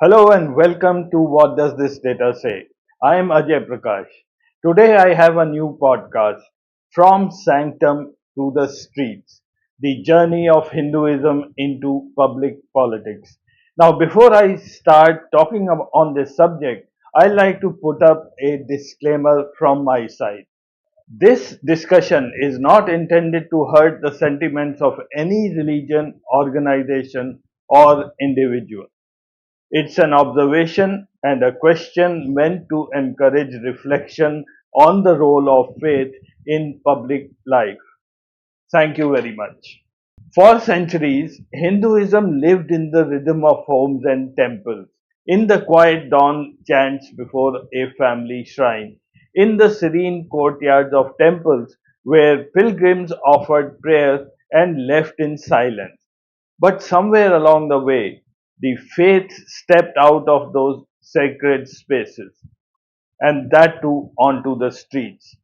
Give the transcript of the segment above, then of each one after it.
Hello and welcome to What Does This Data Say? I am Ajay Prakash. Today I have a new podcast, From Sanctum to the Streets, the journey of Hinduism into public politics. Now, before I start talking on this subject, I like to put up a disclaimer from my side. This discussion is not intended to hurt the sentiments of any religion, organization, or individual. It's an observation and a question meant to encourage reflection on the role of faith in public life. Thank you very much. For centuries, Hinduism lived in the rhythm of homes and temples, in the quiet dawn chants before a family shrine, in the serene courtyards of temples where pilgrims offered prayers and left in silence. But somewhere along the way, the faith stepped out of those sacred spaces, and that too onto the streets,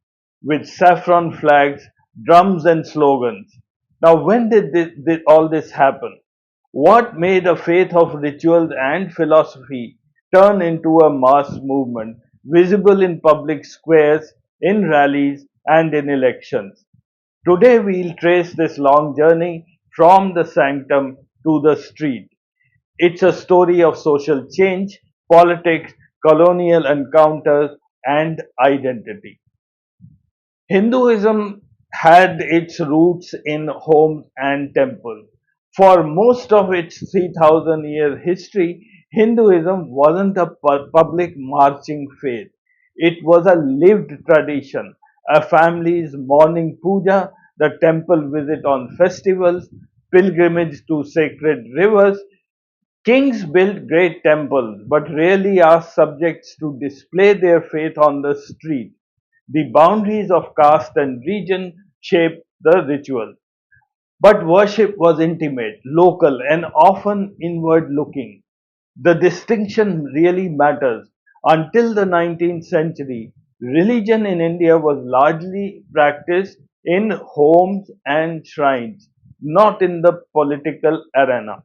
with saffron flags, drums, and slogans. Now, when did all this happen? What made a faith of rituals and philosophy turn into a mass movement, visible in public squares, in rallies, and in elections? Today, we'll trace this long journey from the sanctum to the street. It's a story of social change, politics, colonial encounters, and identity. Hinduism had its roots in homes and temples. For most of its 3000-year history, Hinduism wasn't a public marching faith. It was a lived tradition, a family's morning puja, the temple visit on festivals, pilgrimage to sacred rivers. Kings built great temples, but rarely asked subjects to display their faith on the street. The boundaries of caste and region shaped the ritual. But worship was intimate, local, and often inward looking. The distinction really matters. Until the 19th century, religion in India was largely practiced in homes and shrines, not in the political arena.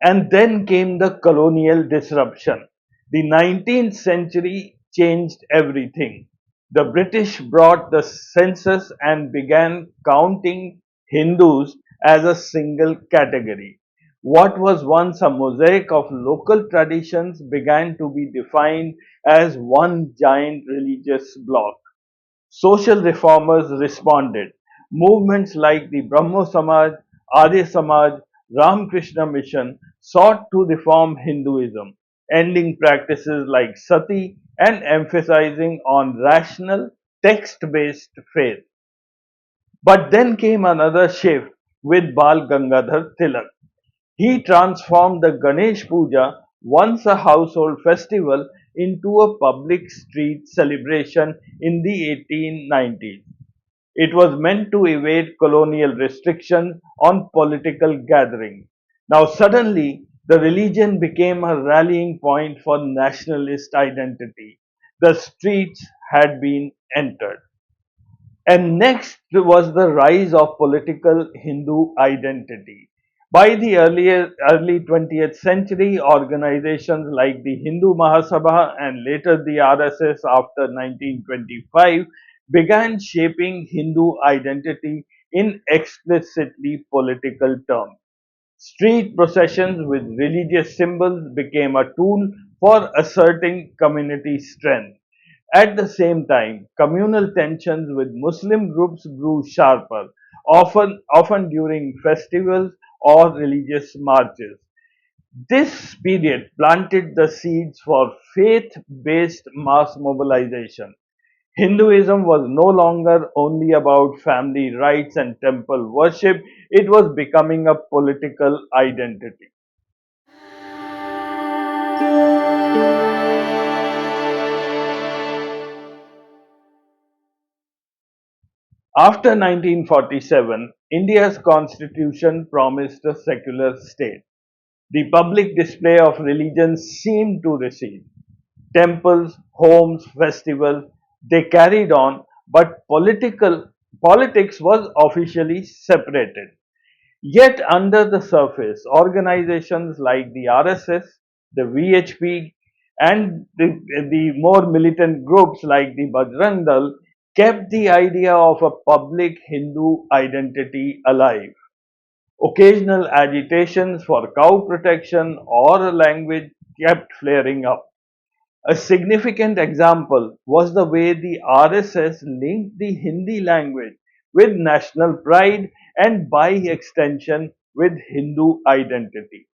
And then came the colonial disruption. The 19th century changed everything. The British brought the census and began counting Hindus as a single category. What was once a mosaic of local traditions began to be defined as one giant religious bloc. Social reformers responded. Movements like the Brahmo Samaj, Arya Samaj, Ramakrishna Mission sought to reform Hinduism, ending practices like sati and emphasizing on rational, text based faith. But then came another shift with Bal Gangadhar Tilak. He transformed the Ganesh Puja, once a household festival, into a public street celebration in the 1890s. It was meant to evade colonial restrictions on political gatherings. Now, suddenly, the religion became a rallying point for nationalist identity. The streets had been entered. And next was the rise of political Hindu identity. By the early 20th century, organizations like the Hindu Mahasabha and later the RSS after 1925 began shaping Hindu identity in explicitly political terms. Street processions with religious symbols became a tool for asserting community strength. At the same time, communal tensions with Muslim groups grew sharper, often during festivals or religious marches. This period planted the seeds for faith based mass mobilization. Hinduism was no longer only about family rites and temple worship, it was becoming a political identity. After 1947, India's constitution promised a secular state. The public display of religion seemed to recede. Temples, homes, festivals, they carried on, but politics was officially separated. Yet, under the surface, organizations like the RSS, the VHP, and the more militant groups like the Bajrang Dal kept the idea of a public Hindu identity alive. Occasional agitations for cow protection or language kept flaring up. A significant example was the way the RSS linked the Hindi language with national pride and by extension with Hindu identity.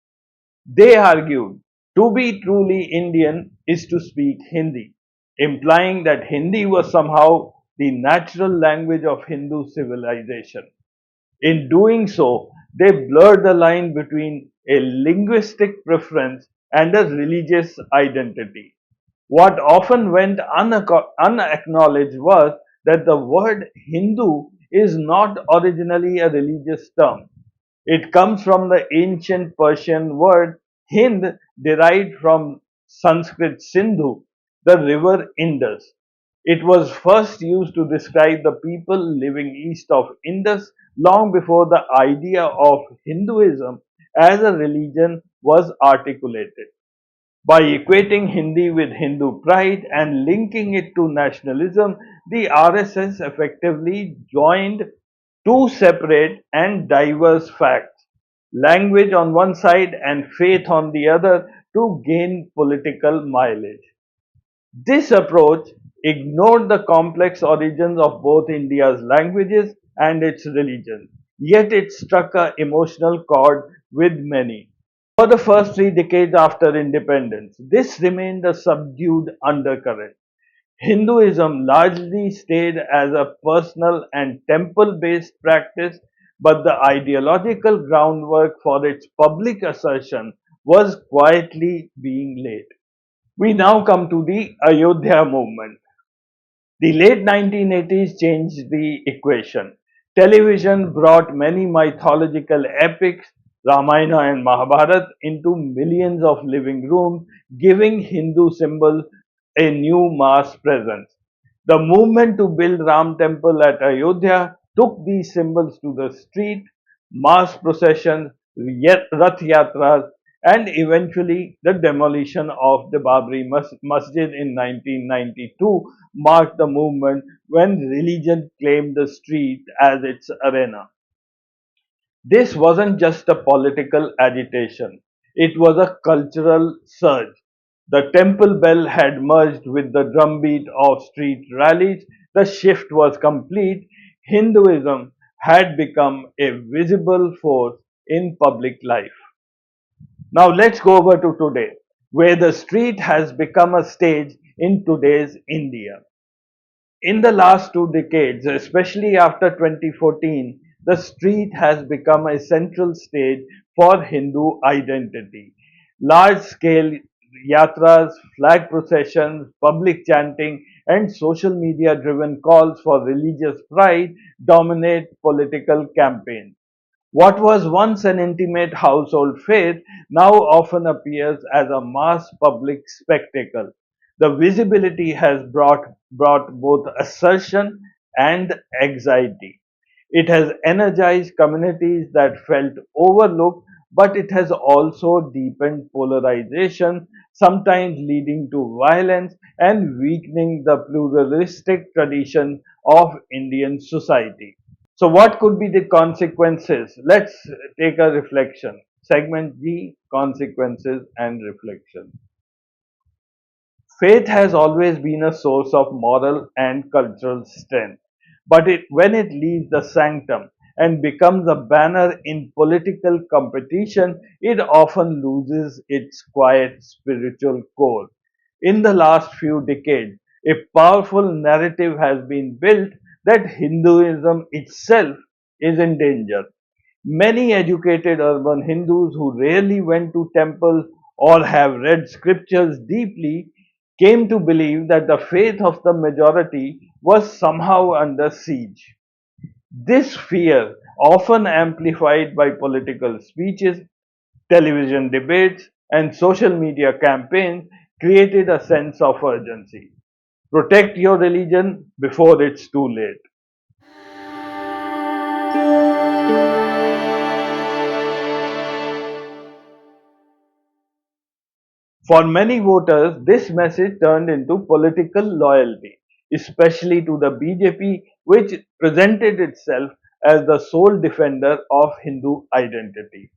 They argued to be truly Indian is to speak Hindi, implying that Hindi was somehow the natural language of Hindu civilization. In doing so, they blurred the line between a linguistic preference and a religious identity. What often went unacknowledged was that the word Hindu is not originally a religious term. It comes from the ancient Persian word Hind, derived from Sanskrit Sindhu, the river Indus. It was first used to describe the people living east of Indus long before the idea of Hinduism as a religion was articulated. By equating Hindi with Hindu pride and linking it to nationalism, the RSS effectively joined two separate and diverse facts, language on one side and faith on the other, to gain political mileage. This approach ignored the complex origins of both India's languages and its religion, yet it struck an emotional chord with many. For the first 3 decades after independence, this remained a subdued undercurrent. Hinduism largely stayed as a personal and temple based practice, but the ideological groundwork for its public assertion was quietly being laid. We now come to the Ayodhya movement. The late 1980s changed the equation. Television brought many mythological epics, Ramayana and Mahabharata, into millions of living rooms, giving Hindu symbols a new mass presence. The movement to build Ram Temple at Ayodhya took these symbols to the street, mass processions, Rath Yatras, and eventually the demolition of the Babri Masjid in 1992 marked the movement when religion claimed the street as its arena. This wasn't just a political agitation, it was a cultural surge. The temple bell had merged with the drumbeat of street rallies. The shift was complete. Hinduism had become a visible force in public life. Now let's go over to today, where the street has become a stage in today's India. In the last 2 decades, especially after 2014, the street has become a central stage for Hindu identity. Large scale yatras, flag processions, public chanting, and social media driven calls for religious pride dominate political campaigns. What was once an intimate household faith now often appears as a mass public spectacle. The visibility has brought both assertion and anxiety. It has energized communities that felt overlooked, but it has also deepened polarization, sometimes leading to violence and weakening the pluralistic tradition of Indian society. So, what could be the consequences? Let's take a reflection. Segment G, consequences and reflection. Faith has always been a source of moral and cultural strength, but when it leaves the sanctum and becomes a banner in political competition, it often loses its quiet spiritual core. In the last few decades, a powerful narrative has been built that Hinduism itself is in danger. Many educated urban Hindus who rarely went to temples or have read scriptures deeply came to believe that the faith of the majority was somehow under siege. This fear, often amplified by political speeches, television debates, and social media campaigns, created a sense of urgency. Protect your religion before it's too late. For many voters, this message turned into political loyalty, especially to the BJP, which presented itself as the sole defender of Hindu identity.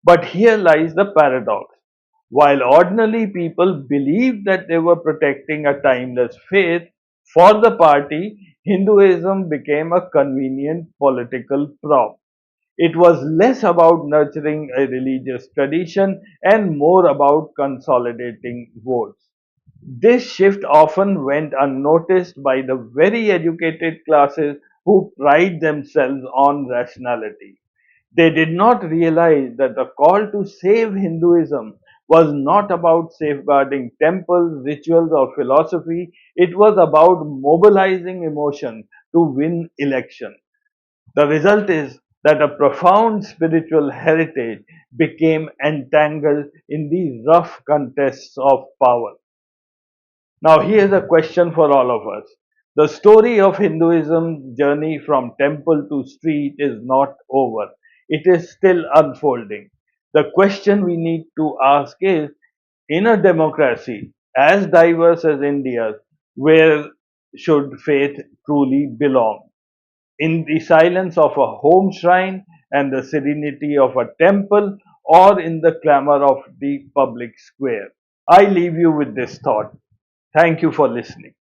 But here lies the paradox. While ordinary people believed that they were protecting a timeless faith, for the party, Hinduism became a convenient political prop. It was less about nurturing a religious tradition and more about consolidating votes. This shift often went unnoticed by the very educated classes who pride themselves on rationality. They did not realize that the call to save Hinduism was not about safeguarding temples, rituals, or philosophy. It was about mobilizing emotion to win elections. The result is that a profound spiritual heritage became entangled in the rough contests of power. Now, here's a question for all of us. The story of Hinduism's journey from temple to street is not over. It is still unfolding. The question we need to ask is, in a democracy as diverse as India's, where should faith truly belong? In the silence of a home shrine and the serenity of a temple, or in the clamor of the public square? I leave you with this thought. Thank you for listening.